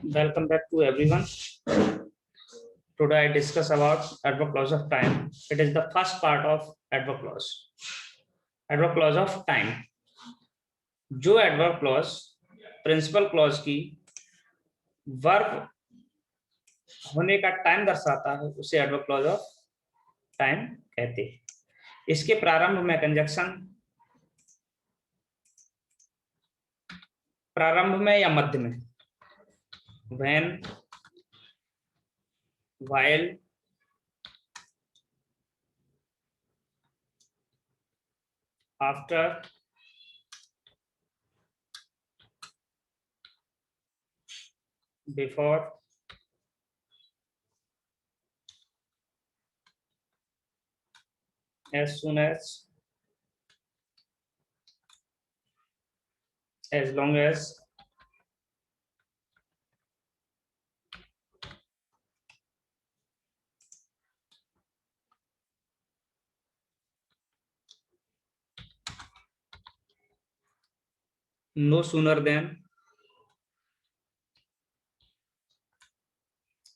Welcome back to everyone. Today I discuss about adverb clause of time. It is the first part of adverb clause. Adverb clause of time. जो adverb clause principal clause की verb होने का time दर्शाता है उसे adverb clause of time कहते हैं। इसके प्रारंभ में कंजक्शन, प्रारंभ में या मध्य में when, while, after, before, as soon as long as, no sooner than,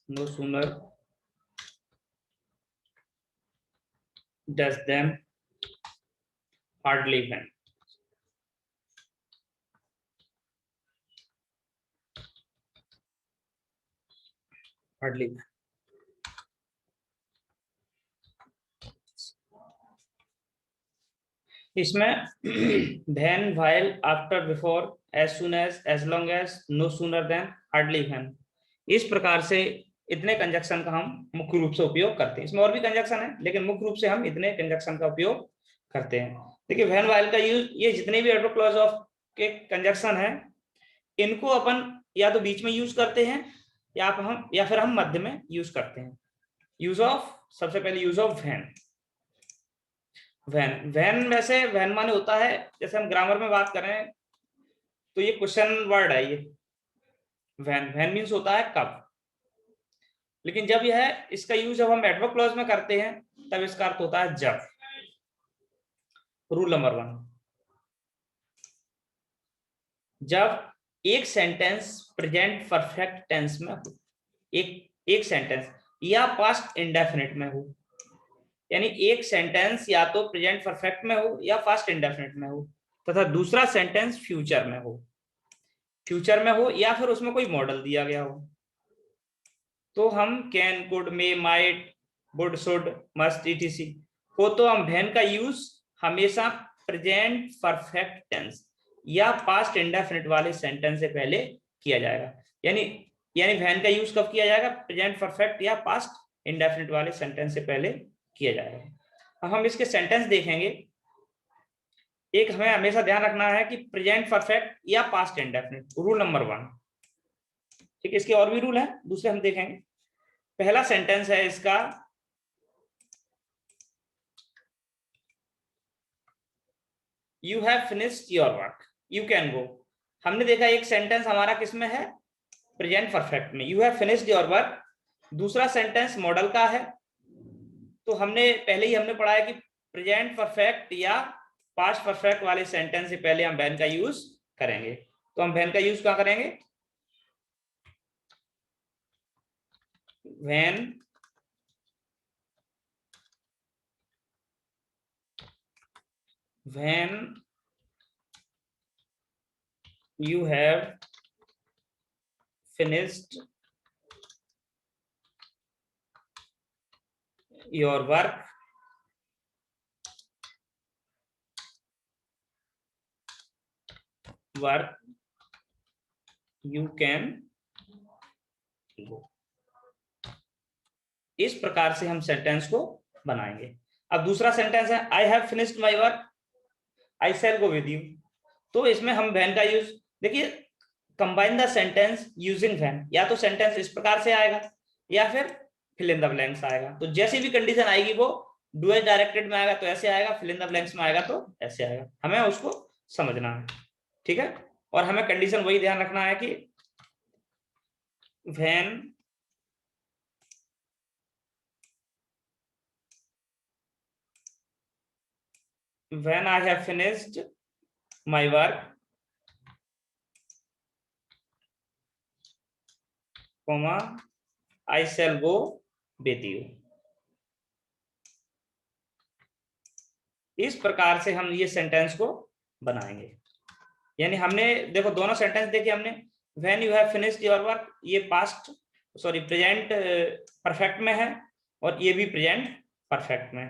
no sooner does them, hardly when। hardly when। इसमें then, while, after, before, as soon as long as, no sooner than, hardly when, इस प्रकार से इतने conjunction का हम मुख्य रूप से उपयोग करते हैं। इसमें और भी कंजक्शन है लेकिन मुख्य रूप से हम इतने कंजक्शन का उपयोग करते हैं। देखिए when, while का यूज, ये जितने भी एडवर्ब क्लॉज ऑफ के कंजक्शन है इनको अपन या तो बीच में यूज करते हैं या फिर हम मध्य में यूज करते हैं। यूज ऑफ, सबसे पहले यूज ऑफ व्हेन। व्हेन वैसे व्हेन माने होता है, जैसे हम ग्रामर में बात करें तो ये क्वेश्चन वर्ड है। ये व्हेन मींस होता है कब, लेकिन जब यह इसका यूज जब हम एडवर्ब क्लॉज में करते हैं तब इसका अर्थ होता है जब। रूल नंबर 1, जब एक सेंटेंस प्रेजेंट परफेक्ट टेंस में हो, एक सेंटेंस या पास्ट इंडेफिनिट में हो, यानी एक सेंटेंस या तो प्रेजेंट परफेक्ट में हो या पास्ट इंडेफिनिट में हो, तथा दूसरा सेंटेंस फ्यूचर में हो, या फिर उसमें कोई मॉडल दिया गया हो। तो हम can, could, may, might, would, should, must, etc हो तो हम व्हेन का यूज हमेशा प्रेजेंट परफेक्ट टेंस या पास्ट इंडेफिनिट वाले सेंटेंस से पहले किया जाएगा। यानी व्हेन का यूज कब किया जाएगा? प्रेजेंट परफेक्ट या पास्ट इंडेफिनिट वाले सेंटेंस से पहले किया जाएगा। अब हम इसके सेंटेंस देखेंगे। एक हमें हमेशा ध्यान रखना है कि प्रेजेंट परफेक्ट या पास्ट इंडेफिनिट, रूल नंबर 1। ठीक है, इसके और भी रूल है, दूसरे हम देखेंगे। पहला सेंटेंस है इसका, you have finished your work, you can गो। हमने देखा एक सेंटेंस हमारा किसमें है? प्रेजेंट परफेक्ट में, you have finished your work. दूसरा सेंटेंस मॉडल का है। तो हमने पहले ही पढ़ा है कि प्रेजेंट परफेक्ट या पास्ट परफेक्ट वाले सेंटेंस से पहले हम व्हेन का यूज करेंगे। तो हम व्हेन का यूज कहां करेंगे? When you have finished your work, you can go। इस प्रकार से हम सेंटेंस को बनाएंगे। अब दूसरा सेंटेंस है, I have finished my work, I shall go with you. तो इसमें हम व्हेन का यूज, देखिए combine the sentence using when, या तो सेंटेंस इस प्रकार से आएगा या फिर फिल इन द ब्लैंक्स आएगा। तो जैसी भी कंडीशन आएगी वो डू एज डायरेक्टेड में आएगा तो ऐसे आएगा, फिल इन द ब्लैंक्स में आएगा तो ऐसे आएगा। हमें उसको समझना है, ठीक है। और हमें कंडीशन वही ध्यान रखना है कि when I have finished my work, comma I shall go with you. इस प्रकार से हम ये सेंटेंस को बनाएंगे। यानी हमने देखो दोनों सेंटेंस देखे हमने, when you have finished your work, ये पास्ट सॉरी प्रेजेंट परफेक्ट में है और ये भी प्रेजेंट परफेक्ट में।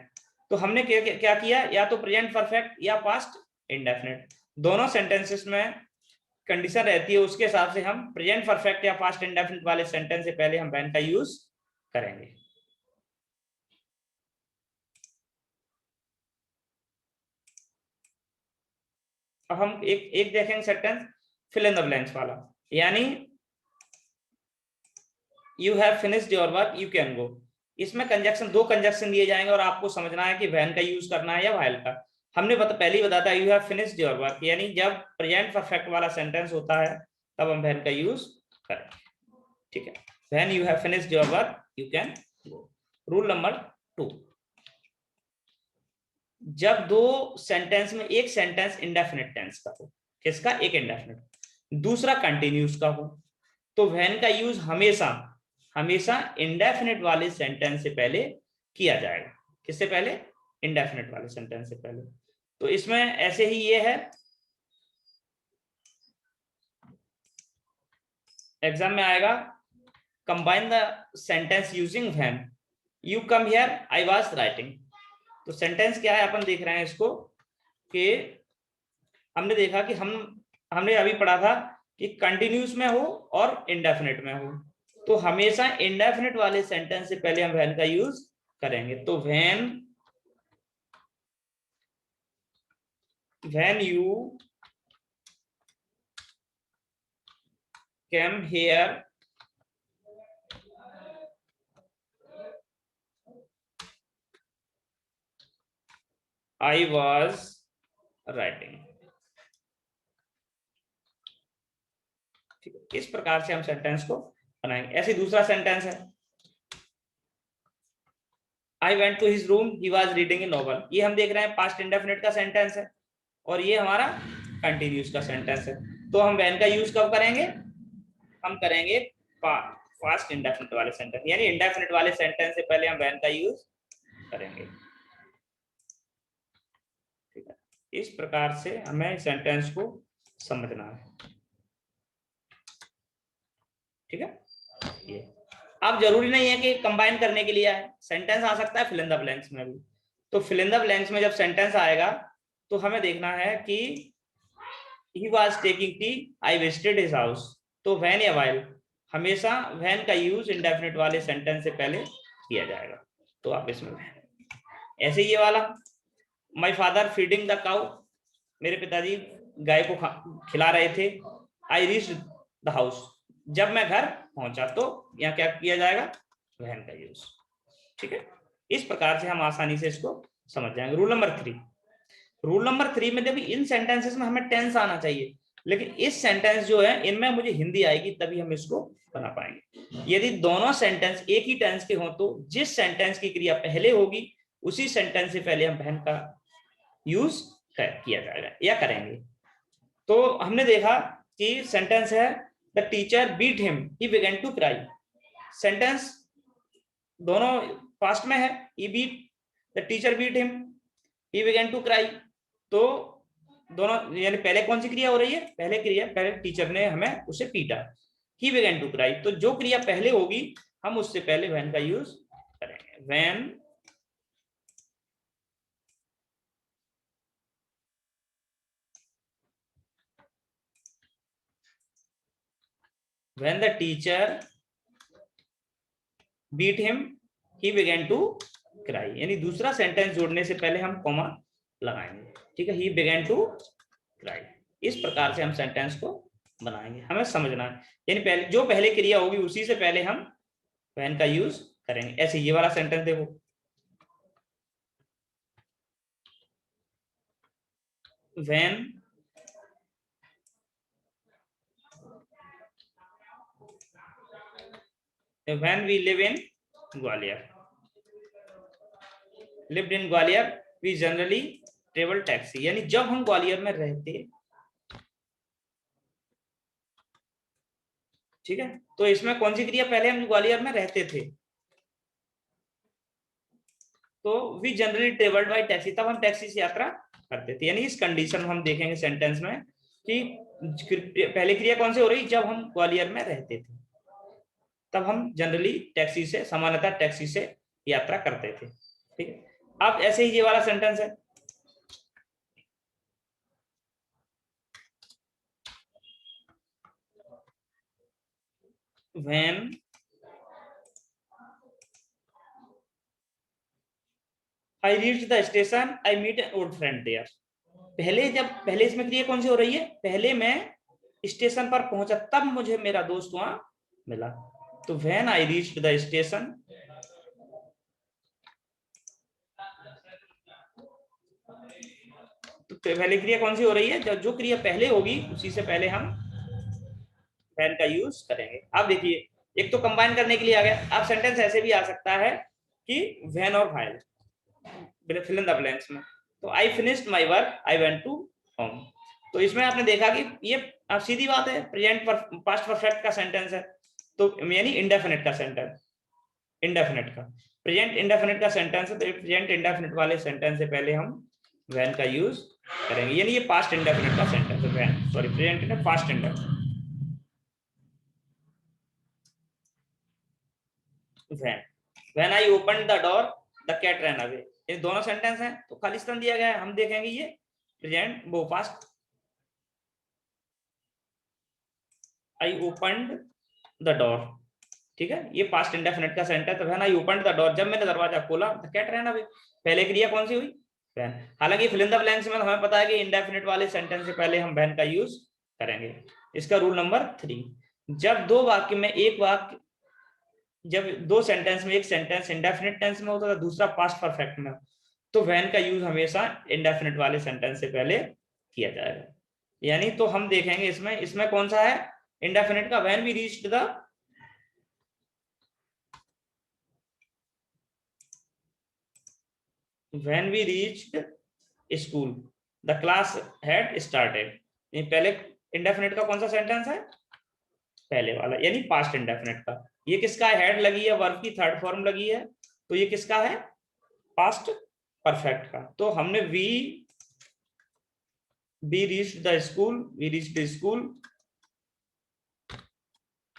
तो हमने क्या किया, या तो प्रेजेंट परफेक्ट या पास्ट इंडेफिनिट, दोनों सेंटेंसेस में कंडीशन रहती है, उसके हिसाब से हम प्रेजेंट परफेक्ट या पास्ट इंडेफिनिट वाले सेंटेंस से पहले हम व्हेन का यूज करेंगे। अब हम एक देखेंगे sentence fill in the blanks वाला, यानी you have finished your work you can go. इसमें कंजक्शन, दो कंजक्शन दिए जाएंगे और आपको समझना है कि व्हेन का यूज करना है या व्हाइल का। हमने पहले ही बताया you have finished your work, यानी जब प्रेजेंट परफेक्ट वाला सेंटेंस होता है तब हम व्हेन का यूज करेंगे। ठीक है, when you have finished your work you can go. Rule number 2, जब दो सेंटेंस में एक सेंटेंस इंडेफिनिट टेंस का हो, किसका, एक इंडेफिनिट, दूसरा कंटिन्यूस का हो, तो व्हेन का यूज हमेशा हमेशा इंडेफिनिट वाले सेंटेंस से पहले किया जाएगा। किससे पहले, इंडेफिनिट वाले सेंटेंस से पहले। तो इसमें ऐसे ही ये है, एग्जाम में आएगा, combine the sentence using when, you come here I was writing. तो सेंटेंस क्या है, अपन देख रहे हैं इसको कि हमने देखा कि हमने अभी पढ़ा था कि कंटिन्यूस में हो और इंडेफिनिट में हो, तो हमेशा इंडेफिनिट वाले सेंटेंस से पहले हम व्हेन का यूज करेंगे। तो when you came here I was writing। ठीक है, इस प्रकार से हम सेंटेंस को बनाएंगे। ऐसे दूसरा सेंटेंस है, I went to his room he was reading a novel। ये हम देख रहे हैं पास्ट इंडेफिनिट का सेंटेंस है और ये हमारा कंटिन्यूस का सेंटेंस है। तो हम व्हेन का यूज कब करेंगे, हम करेंगे पास्ट इंडेफिनिट वाले सेंटेंस, यानी इंडेफिनिट वाले सेंटेंस से पहले हम व्हेन का यूज करेंगे। ठीक है, इस प्रकार से हमें सेंटेंस को समझना है। ठीक है, ये अब जरूरी नहीं है कि कंबाइन करने के लिए आए, सेंटेंस आ सकता है फिल इन द ब्लैंक्स में भी। तो फिल इन द ब्लैंक्स में जब सेंटेंस आएगा तो हमें देखना है कि he was taking tea I visited his house। तो व्हेन या व्हाइल, हमेशा व्हेन का यूज इंडेफिनिट वाले सेंटेंस से पहले किया जाएगा। तो आप इसमें ऐसे ये वाला, my father feeding the cow, मेरे पिताजी गाय को खिला रहे थे। आई रीच्ड द हाउस, जब मैं घर पहुंचा, तो यहाँ क्या किया जाएगा, व्हेन का यूज। ठीक है, इस प्रकार से हम आसानी से इसको समझ जाएंगे। रूल नंबर 3 में देखिए, इन सेंटेंसेस में हमें टेंस आना चाहिए, लेकिन इस सेंटेंस जो है इनमें मुझे हिंदी आएगी तभी हम इसको बना पाएंगे। यदि दोनों सेंटेंस एक ही टेंस के हों तो जिस सेंटेंस की क्रिया पहले होगी उसी सेंटेंस से पहले हम व्हेन का यूज किया जाएगा या करेंगे। तो हमने देखा कि सेंटेंस है the teacher beat him he began to cry. Sentence दोनों पास्ट में है, he beat, the teacher beat him he began to cry. तो दोनों यानी पहले कौन सी क्रिया हो रही है, पहले टीचर ने हमें उसे पीटा, ही बिगन टू क्राई। तो जो क्रिया पहले होगी हम उससे पहले व्हेन का यूज करेंगे। When the teacher beat him he began to cry, यानी दूसरा सेंटेंस जोड़ने से पहले हम कॉमा लगाएंगे। ठीक है, ही बिगन टू क्राई। इस प्रकार से हम सेंटेंस को बनाएंगे, हमें समझना है। यानी पहले जो पहले क्रिया होगी उसी से पहले हम व्हेन का यूज करेंगे। ऐसे ये वाला सेंटेंस देखो, when we live in Gwalior, lived in Gwalior we generally travel taxi, यानी जब हम ग्वालियर में रहते ठीक है, तो इसमें कौन सी क्रिया, पहले हम ग्वालियर में रहते थे, तो we generally travelled by taxi, तब हम टैक्सी से यात्रा करते थे। यानी इस कंडीशन में हम देखेंगे सेंटेंस में कि पहले क्रिया कौन सी हो रही, जब हम ग्वालियर में रहते थे तब हम जनरली टैक्सी से, सामान्यतः टैक्सी से यात्रा करते थे। ठीक है, अब ऐसे ही ये वाला सेंटेंस है, when I reach the station I meet an old friend there. पहले इसमें क्रिया कौन सी हो रही है, पहले मैं स्टेशन पर पहुंचा तब मुझे मेरा दोस्त वहां मिला, तो when I reached the station, तो पहले क्रिया कौन सी हो रही है, जो क्रिया पहले होगी उसी से पहले हम व्हेन का यूज करेंगे। अब देखिए, एक तो कंबाइन करने के लिए आ गया। अब सेंटेंस ऐसे भी आ सकता है कि व्हेन और while, fill in the blanks में, तो I finished my work I went to home. तो इसमें आपने देखा कि ये अब सीधी बात है, प्रेजेंट पास्ट परफेक्ट का सेंटेंस है, तो यानी इंडेफिनिट का सेंटेंस, इंडेफिनिट का प्रेजेंट इंडेफिनिट का सेंटेंस है, तो प्रेजेंट इंडेफिनिट वाले सेंटेंस से पहले हम व्हेन का यूज करेंगे। यानी ये पास्ट इंडेफिनिट का सेंटेंस है, when, sorry present indefinite, past indefinite, when, when I open the door the cat ran away. ये दोनों सेंटेंस हैं, तो खालिस्तान दिया गया है, हम देखेंगे ये प्रेजेंट वो past, I opened the door, ठीक है, ये पास्ट इंडेफिनिट का सेंटेंस है, when I opened the door, जब मैंने दरवाजा खोला, द कैट रैन अवे, पहले क्रिया कौन सी हुई, व्हेन। हालांकि फिल इन द ब्लैंक्स में हमें पता है कि इंडेफिनिट वाले सेंटेंस से पहले हम व्हेन का यूज करेंगे। इसका रूल नंबर 3, जब दो वाक्य में एक वाक्य, जब दो सेंटेंस में एक सेंटेंस इंडेफिनिट टेंस में होता है, दूसरा पास्ट परफेक्ट में, तो व्हेन का यूज हमेशा इंडेफिनिट वाले सेंटेंस से पहले किया जाएगा। यानी तो हम देखेंगे इसमें, इसमें कौन सा है इंडेफिनिट का, when we reached the, when we reached school the class had started. पहले इंडेफिनिट का कौन सा सेंटेंस है, पहले वाला, यानी पास्ट इंडेफिनिट का। ये किसका हेड लगी है, वर्ब की थर्ड फॉर्म लगी है, तो ये किसका है, पास्ट परफेक्ट का। तो हमने we reached the school, we reached the school,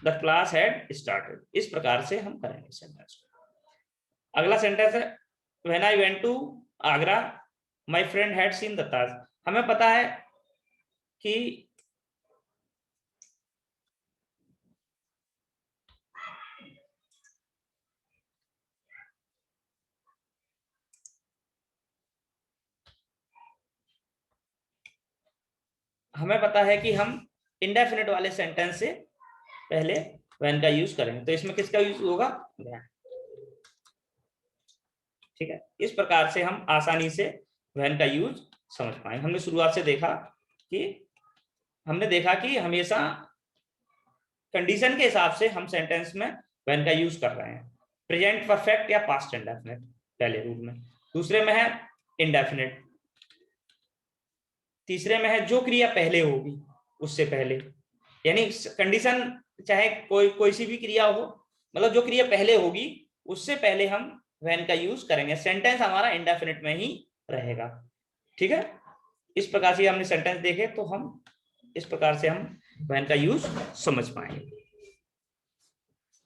the class had started, इस प्रकार से हम करेंगे सेंटेंस को। अगला सेंटेंस है, when I went to Agra my friend had seen the Taj. हमें पता है कि हम इंडेफिनिट वाले सेंटेंस से पहले व्हेन का यूज करेंगे, तो इसमें किसका यूज होगा, व्हेन। ठीक है, इस प्रकार से हम आसानी से व्हेन का यूज समझ पाए। हमने शुरुआत से देखा कि हमेशा कंडीशन के हिसाब से हम सेंटेंस में व्हेन का यूज कर रहे हैं, प्रेजेंट परफेक्ट या पास्ट इंडेफिनिट पहले रूल में, दूसरे में है इंडेफिनिट, तीसरे में है जो क्रिया पहले होगी उससे पहले, यानी कंडीशन चाहे कोई सी भी क्रिया हो, मतलब जो क्रिया पहले होगी उससे पहले हम व्हेन का यूज करेंगे, सेंटेंस हमारा इंडेफिनिट में ही रहेगा। ठीक है, इस प्रकार से हमने सेंटेंस देखे, तो हम इस प्रकार से हम व्हेन का यूज समझ पाएंगे।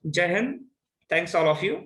जय Hind, thanks all of you.